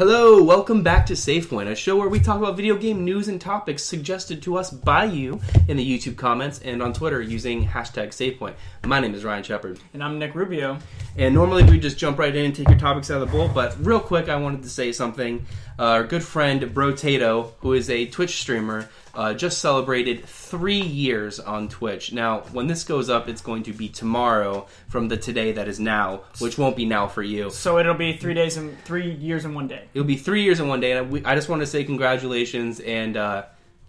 Hello, welcome back to Savepoint, a show where we talk about video game news and topics suggested to us by you in the YouTube comments and on Twitter using hashtag Savepoint. My name is Ryan Shepard. And I'm Nick Rubio. And normally we just jump right in and take your topics out of the bowl, but real quick I wanted to say something. Our good friend Brotato, who is a Twitch streamer, just celebrated 3 years on Twitch. Now, when this goes up, it's going to be tomorrow from the today that is now, which won't be now for you. So it'll be 3 years and 1 day. It'll be 3 years and 1 day, and I just want to say congratulations, and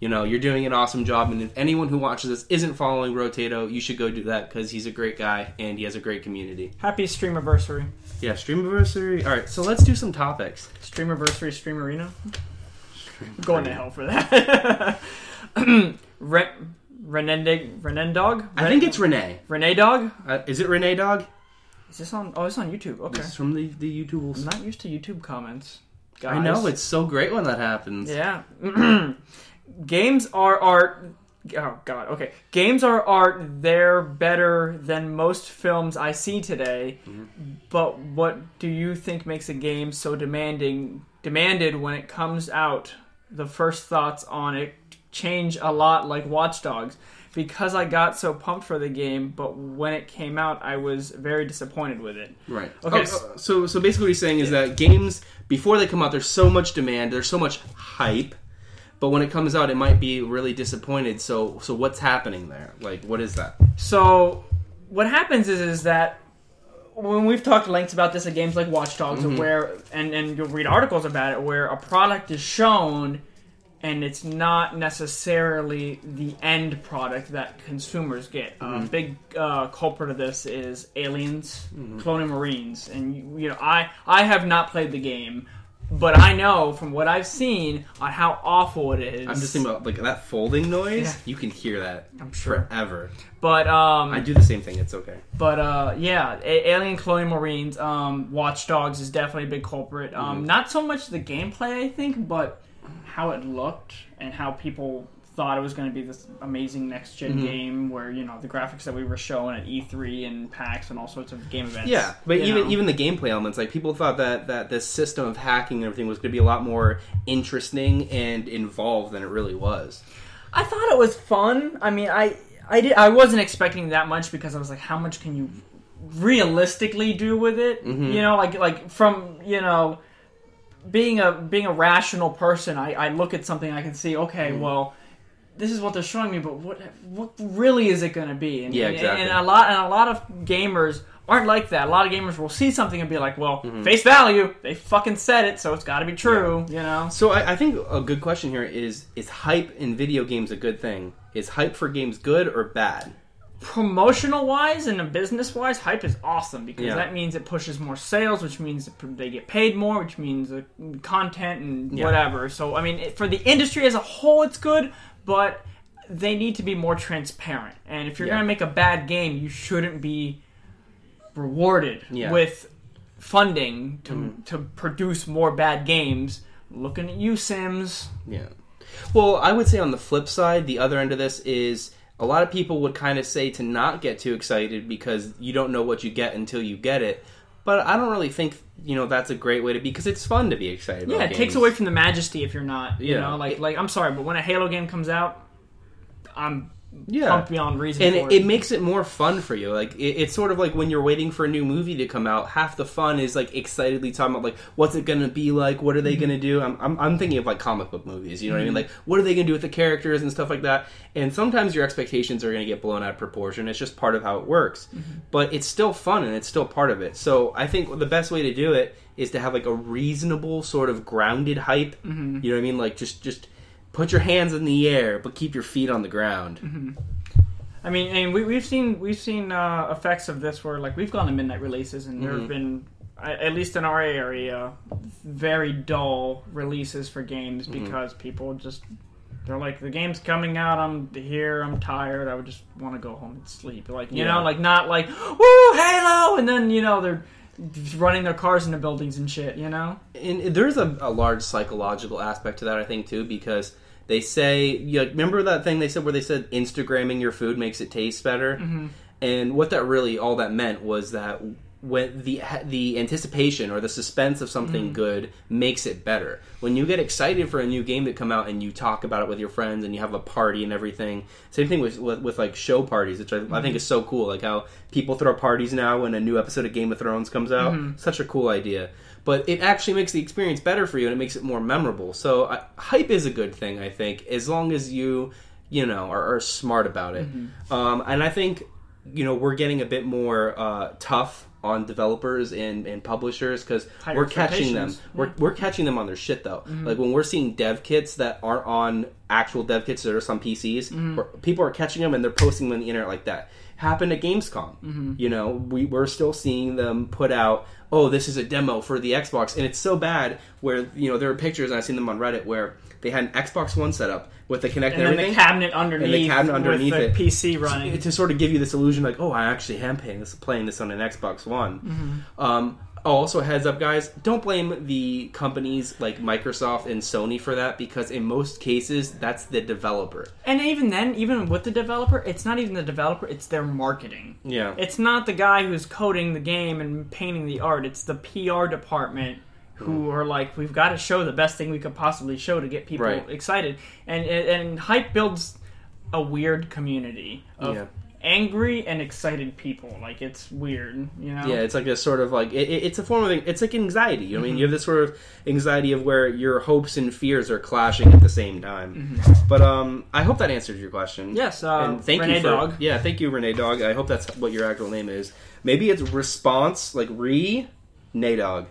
you're doing an awesome job. And if anyone who watches this isn't following Rotato, you should go do that because he's a great guy and he has a great community. Happy Streamiversary. Yeah, Streamiversary. All right, so let's do some topics. Streamiversary, Streamerino. I'm going to hell for that. Renee Dog? I think it's Renee. Renee Dog? Is it Renee Dog? Is this on? Oh, it's on YouTube. Okay. This is from the YouTube. I'm not used to YouTube comments. Guys. I know, it's so great when that happens. Yeah. Games are art. Oh, God. Okay. Games are art. They're better than most films I see today. Mm-hmm. But what do you think makes a game so demanded when it comes out? The first thoughts on it change a lot, like Watch Dogs. Because I got so pumped for the game, but when it came out, I was very disappointed with it. Right. Okay. So basically what he's saying is that games, before they come out, there's so much demand, there's so much hype, but when it comes out, it might be really disappointed. So what's happening there? Like, what is that? So what happens is that when we've talked at length about this at games like Watch Dogs, mm-hmm. where and you'll read articles about it, where a product is shown and it's not necessarily the end product that consumers get. Mm-hmm. A big culprit of this is Aliens, mm-hmm. Cloning Marines, and I have not played the game, but I know from what I've seen on how awful it is. I'm just thinking about like that folding noise. Yeah. You can hear that. I'm sure forever. But I do the same thing. It's okay. But Alien, Cloning Marines, Watch Dogs is definitely a big culprit. Mm-hmm. Not so much the gameplay, I think, but how it looked and how people thought it was going to be this amazing next-gen mm-hmm. game where, the graphics that we were showing at E3 and PAX and all sorts of game events. Yeah, but even the gameplay elements, like people thought that this system of hacking and everything was going to be a lot more interesting and involved than it really was. I thought it was fun. I mean, I wasn't expecting that much because I was like, how much can you realistically do with it? Mm-hmm. Like from, being a rational person, I look at something, I can see, okay, well, this is what they're showing me, but what really is it going to be? And, exactly. And a lot of gamers aren't like that. A lot of gamers will see something and be like, well, mm-hmm. face value, they fucking said it, so it's got to be true. Yeah. So I think a good question here is hype in video games a good thing? Is hype for games good or bad? Promotional-wise and business-wise, hype is awesome because that means it pushes more sales, which means they get paid more, which means content and whatever. So, I mean, for the industry as a whole, it's good, but they need to be more transparent. And if you're going to make a bad game, you shouldn't be rewarded with funding to produce more bad games. Looking at you, Sims. Yeah. Well, I would say on the flip side, the other end of this is a lot of people would kind of say to not get too excited because you don't know what you get until you get it. But I don't really think, that's a greght way to be because it's fun to be excited about games. It takes away from the majesty if you're not, like I'm sorry, but when a Halo game comes out, I'm pumped beyond reason for it. And it makes it more fun for you. Like it's sort of like when you're waiting for a new movie to come out, half the fun is like excitedly talking about like what's it going to be like, what are they going to do? I'm thinking of like comic book movies, you know what I mean? Like what are they going to do with the characters and stuff like that? And sometimes your expectations are going to get blown out of proportion. It's just part of how it works. Mm-hmm. But it's still fun and it's still part of it. So I think the best way to do it is to have like a reasonable sort of grounded hype. Mm-hmm. You know what I mean? Like just put your hands in the air, but keep your feet on the ground. Mm-hmm. I mean, and we've seen effects of this where like we've gone to midnight releases, and there have been, at least in our area, very dull releases for games because people they're like, the game's coming out, I'm tired, I would just want to go home and sleep. Like like not like woo Halo, and then they're running their cars into buildings and shit. And there's a large psychological aspect to that, I think, too, because they say, remember that thing they said where they said Instagramming your food makes it taste better? Mm-hmm. And what that really, all that meant was that when the anticipation or the suspense of something good makes it better. When you get excited for a new game to come out and you talk about it with your friends and you have a party and everything. Same thing with like show parties, which I think is so cool. Like how people throw parties now when a new episode of Game of Thrones comes out. Such a cool idea. But it actually makes the experience better for you and it makes it more memorable. So hype is a good thing, I think, as long as you are smart about it. And I think we're getting a bit more tough on developers and publishers because we're catching them. We're catching them on their shit though. Like when we're seeing dev kits that aren't on actual dev kits that are some PCs, where people are catching them and they're posting them on the internet like that. Happened at Gamescom. We're still seeing them put out, oh, this is a demo for the Xbox, and it's so bad where there are pictures, and I've seen them on Reddit where they had an Xbox One setup with the Kinect and everything, the cabinet underneath, with the PC running to sort of give you this illusion, like, oh, I actually am playing this on an Xbox One. Also, heads up, guys, don't blame the companies like Microsoft and Sony for that, because in most cases, that's the developer. And even then, even with the developer, it's not even the developer, it's their marketing. Yeah. It's not the guy who's coding the game and painting the art, it's the PR department who are like, we've got to show the best thing we could possibly show to get people excited. And hype builds a weird community of angry and excited people. Like, it's weird, Yeah, it's like a sort of like, it's a form of, it's like anxiety. You know what I mean? You have this sort of anxiety of where your hopes and fears are clashing at the same time. But I hope that answered your question. Yes, and thank Renee you Dog. Yeah, thank you, Renee Dog. I hope that's what your actual name is. Maybe it's response, like Nadog.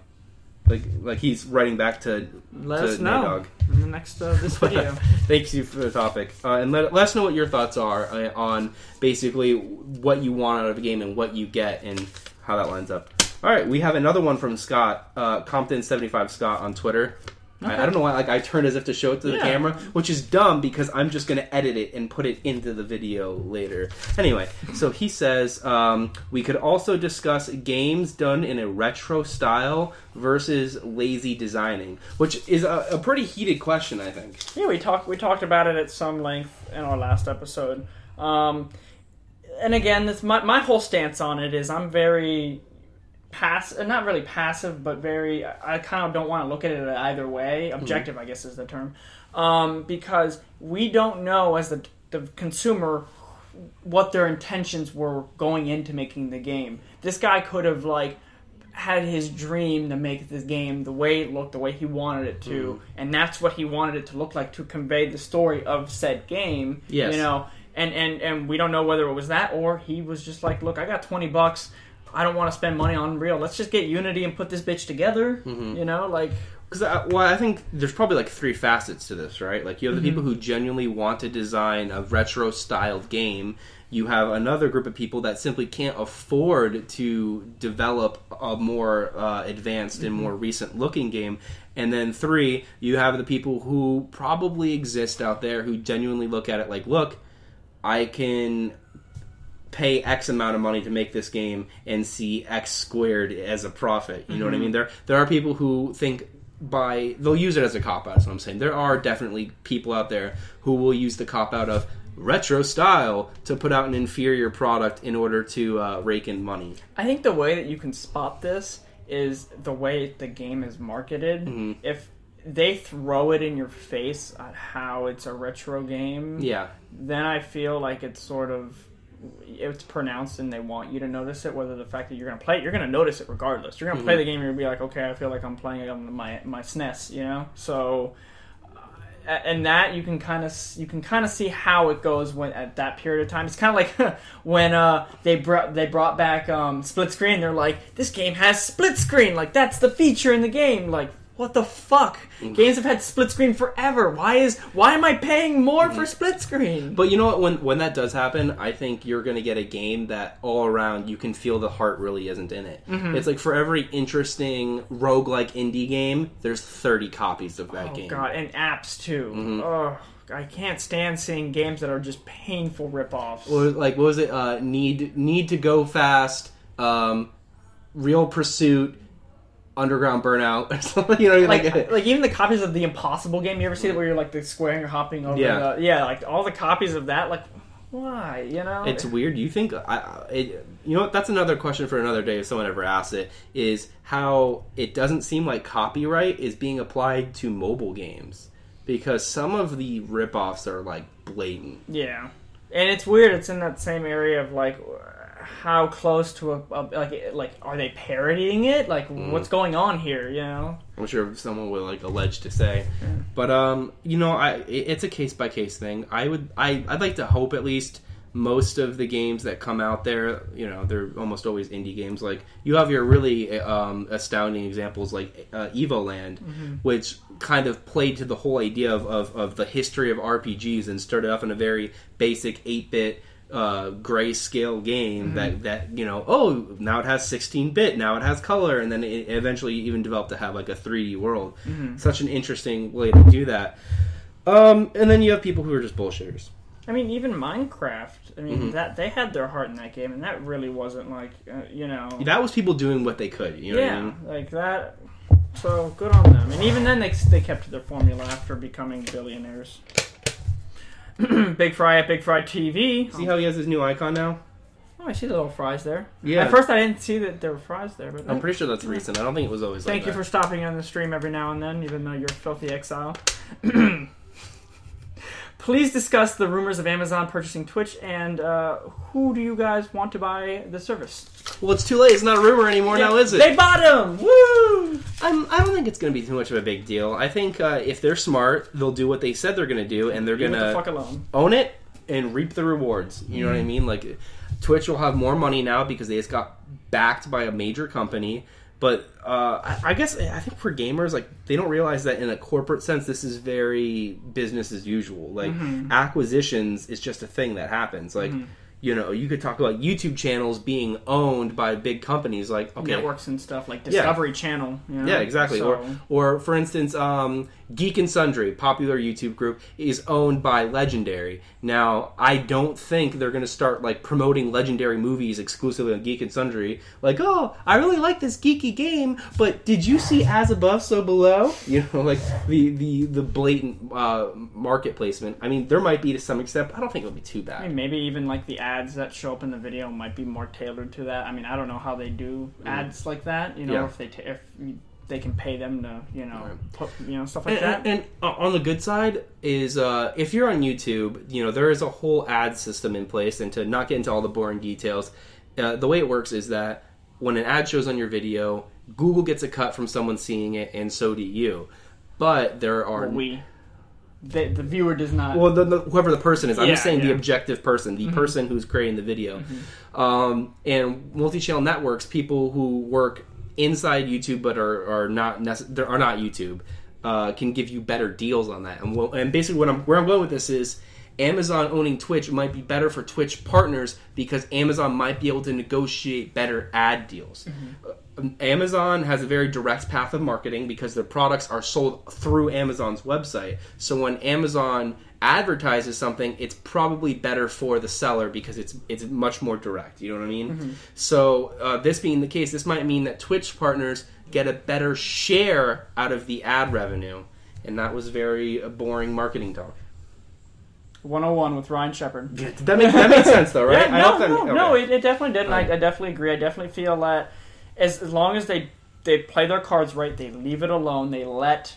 Like he's writing back to let us know Nadog in the next this video. Thank you for the topic, and let us know what your thoughts are on basically what you want out of a game and what you get and how that lines up. All right, we have another one from Scott, Compton75 Scott on Twitter. Okay. I don't know why I turned as if to show it to the camera, which is dumb because I'm just going to edit it and put it into the video later. Anyway, so he says, we could also discuss games done in a retro style versus lazy designing, which is a pretty heated question, I think. Yeah, we talked about it at some length in our last episode. And again, my whole stance on it is I'm very... not really passive, but very, I kind of don't want to look at it either way. Objective, I guess is the term. Because we don't know as the consumer what their intentions were going into making the game. This guy could have had his dream to make this game the way it looked, the way he wanted it to, and that's what he wanted it to look like to convey the story of said game. Yes. And we don't know whether it was that or he was just like, look, I got $20. I don't want to spend money on Unreal. Let's just get Unity and put this bitch together. Because I think there's probably three facets to this, right? Like you have the people who genuinely want to design a retro styled game. You have another group of people that simply can't afford to develop a more advanced and more recent looking game. And then three, you have the people who probably exist out there who genuinely look at it like, look, I can pay X amount of money to make this game and see X squared as a profit. You know what I mean? There are people who think they'll use it as a cop-out, is what I'm saying. There are definitely people out there who will use the cop-out of retro style to put out an inferior product in order to rake in money. I think the way that you can spot this is the way the game is marketed. If they throw it in your face at how it's a retro game, then I feel like it's sort of... it's pronounced and they want you to notice it, whether the fact that you're going to play it, you're going to notice it regardless. You're going to play the game and you're going to be like, okay, I feel like I'm playing it on my SNES, So, and that you can kind of see how it goes when at that period of time. It's kind of like when they brought back split screen. They're like, this game has split screen, like that's the feature in the game, like. What the fuck? Games have had split screen forever. Why am I paying more for split screen? But you know what? When that does happen, I think you're going to get a game that all around you can feel the heart really isn't in it. It's like for every interesting roguelike indie game, there's 30 copies of that game. Oh god, and apps too. Ugh. I can't stand seeing games that are just painful ripoffs. Like what was it? Need to Go Fast, Real Pursuit, Underground Burnout, or something, like even the copies of the Impossible game. You ever see it where you're like the square and you're hopping over? Like all the copies of that. Like, Why? You know, it's weird. You think you know what? That's another question for another day. If someone ever asks it, is how it doesn't seem like copyright is being applied to mobile games, because some of the ripoffs are like blatant. Yeah, and it's weird. It's in that same area of like how close to like are they parodying it? Like what's going on here? You know, I'm sure someone will like allege to say, but you know, it's a case by case thing. I'd like to hope at least most of the games that come out there, you know, they're almost always indie games. Like you have your really astounding examples like Evoland, which kind of played to the whole idea of the history of RPGs and started off in a very basic 8-bit grayscale game that you know, oh, now it has 16-bit, now it has color, and then it eventually even developed to have like a 3D world. Such an interesting way to do that. And then you have people who are just bullshitters. I mean, even Minecraft. I mean, that they had their heart in that game, and that really wasn't like you know. That was people doing what they could. You know what I mean? Like that. So good on them. And even then, they kept to their formula after becoming billionaires. Big Fry at Big Fry TV. See how he has his new icon now? Oh, I see the little fries there. Yeah. At first, I didn't see that there were fries there. But I'm pretty sure that's recent. I don't think it was always like that. Thank you for stopping on the stream every now and then, even though you're a filthy exile. Please discuss the rumors of Amazon purchasing Twitch, and who do you guys want to buy the service? Well, it's too late. It's not a rumor anymore now, is it? They bought him! Woo! I don't think it's going to be too much of a big deal. I think if they're smart, they'll do what they said they're going to do, and they're going to own it and reap the rewards. You know what I mean? Like, Twitch will have more money now because they just got backed by a major company. But I think for gamers, like, they don't realize that in a corporate sense, this is very business as usual. Like, acquisitions is just a thing that happens. Like, you know, you could talk about YouTube channels being owned by big companies, like networks and stuff, like Discovery Channel. You know? Yeah, exactly. So. Or for instance, Geek and Sundry, popular YouTube group, is owned by Legendary. Now, I don't think they're going to start like promoting Legendary movies exclusively on Geek and Sundry. Like, oh, I really like this geeky game, but did you see As Above, So Below? You know, like the blatant market placement. I mean, there might be to some extent, but I don't think it'll be too bad. I mean, maybe even like the ads that show up in the video might be more tailored to that. I mean, I don't know how they do ads like that. You know, if they can pay them to, you know, put, you know, stuff like that. And on the good side is if you're on YouTube, you know, there is a whole ad system in place. And to not get into all the boring details, the way it works is that when an ad shows on your video, Google gets a cut from someone seeing it, and so do you. But there are... The viewer does not... Well, whoever the person is. I'm just saying the objective person, the person who's creating the video. And multi-channel networks, people who work inside YouTube but are not YouTube, can give you better deals on that. And basically where I'm going with this is Amazon owning Twitch might be better for Twitch partners because Amazon might be able to negotiate better ad deals. Amazon has a very direct path of marketing because their products are sold through Amazon's website. So when Amazon advertises something, it's probably better for the seller because it's much more direct. You know what I mean? So this being the case, this might mean that Twitch partners get a better share out of the ad revenue. And that was very boring marketing talk. 101 with Ryan Shepard. That made sense though, right? No, it definitely did. And I definitely agree. I definitely feel that as long as they play their cards right, they leave it alone, they let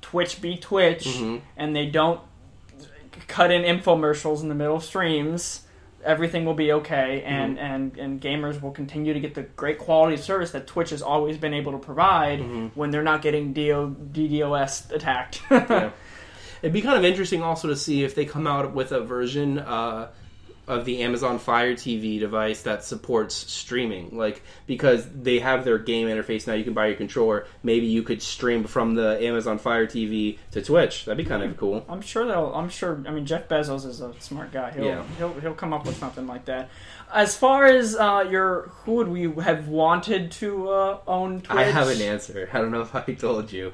Twitch be Twitch, and they don't cut in infomercials in the middle of streams, everything will be okay, and gamers will continue to get the great quality service that Twitch has always been able to provide when they're not getting DDoS attacked. It'd be kind of interesting also to see if they come out with a version of the Amazon Fire TV device that supports streaming. Like, because they have their game interface now, you can buy your controller. Maybe you could stream from the Amazon Fire TV to Twitch. That'd be kind of cool. I'm sure. I mean, Jeff Bezos is a smart guy. He'll come up with something like that. As far as who would we have wanted to own Twitch? I have an answer. I don't know if I told you.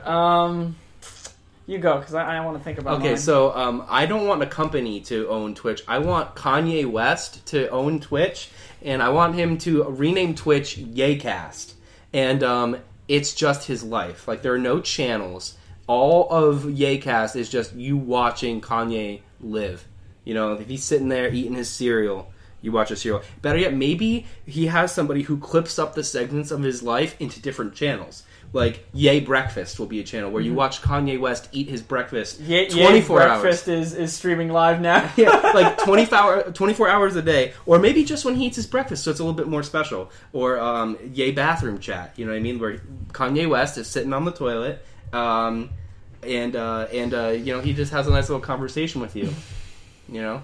You go, because I want to think about mine. Okay, so I don't want a company to own Twitch. I want Kanye West to own Twitch, and I want him to rename Twitch Yaycast. And it's just his life. Like, there are no channels. All of Yaycast is just you watching Kanye live. You know, if he's sitting there eating his cereal, you watch a cereal. Better yet, maybe he has somebody who clips up the segments of his life into different channels. Like, Yay Breakfast will be a channel where you watch Kanye West eat his breakfast 24 Yay hours. Breakfast is streaming live now. Yeah, like 24 hours a day. Or maybe just when he eats his breakfast, so it's a little bit more special. Or Yay Bathroom Chat, you know what I mean? Where Kanye West is sitting on the toilet, and you know, he just has a nice little conversation with you. You know?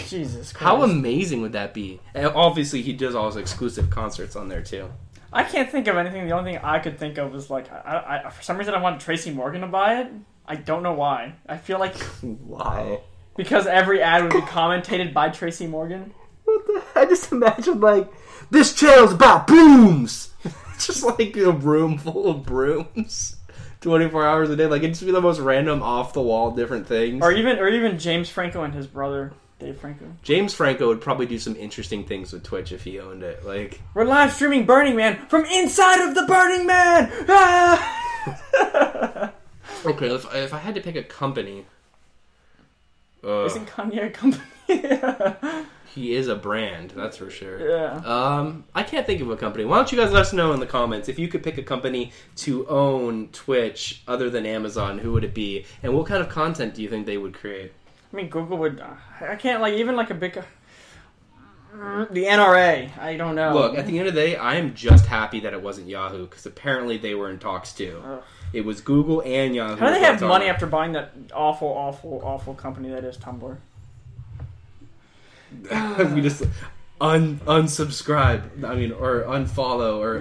Jesus Christ. How amazing would that be? And obviously, he does all his exclusive concerts on there, too. I can't think of anything. The only thing I could think of was, like, I for some reason I wanted Tracy Morgan to buy it. I don't know why. I feel like... Why? Because every ad would be commentated by Tracy Morgan. What the... I just imagine, like, this channel's about brooms! It's just like a room full of brooms. 24 hours a day. Like, it'd just be the most random, off-the-wall, different things. Or even James Franco and his brother... Dave Franco. James Franco would probably do some interesting things with Twitch if he owned it. Like, we're live streaming Burning Man from inside of the Burning Man. Ah! Okay, if I had to pick a company, isn't Kanye a company? he is a brand, that's for sure. Yeah. I can't think of a company. Why don't you guys let us know in the comments if you could pick a company to own Twitch other than Amazon? Who would it be, and what kind of content do you think they would create? I mean, Google would... I can't, like, even like a big... the NRA. I don't know. Look, at the end of the day, I am just happy that it wasn't Yahoo, because apparently they were in talks too. Ugh. It was Google and Yahoo. How do they have money after buying that awful, awful, awful company that is Tumblr? We just... unsubscribe. I mean, or unfollow, or...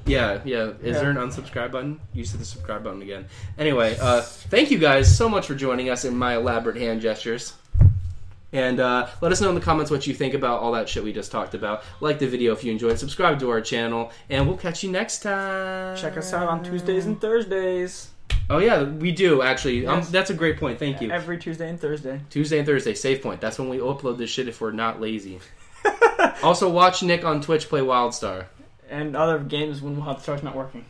Yeah. Is there an unsubscribe button? You said the subscribe button again. Anyway, thank you guys so much for joining us in my elaborate hand gestures. And let us know in the comments what you think about all that shit we just talked about. Like the video if you enjoyed. Subscribe to our channel. And we'll catch you next time. Check us out on Tuesdays and Thursdays. Oh, yeah, we do, actually. Yes. That's a great point. Thank you. Every Tuesday and Thursday. Tuesday and Thursday, Savepoint. That's when we upload this shit if we're not lazy. Also, watch Nick on Twitch play WildStar. And other games when WildStar's not working.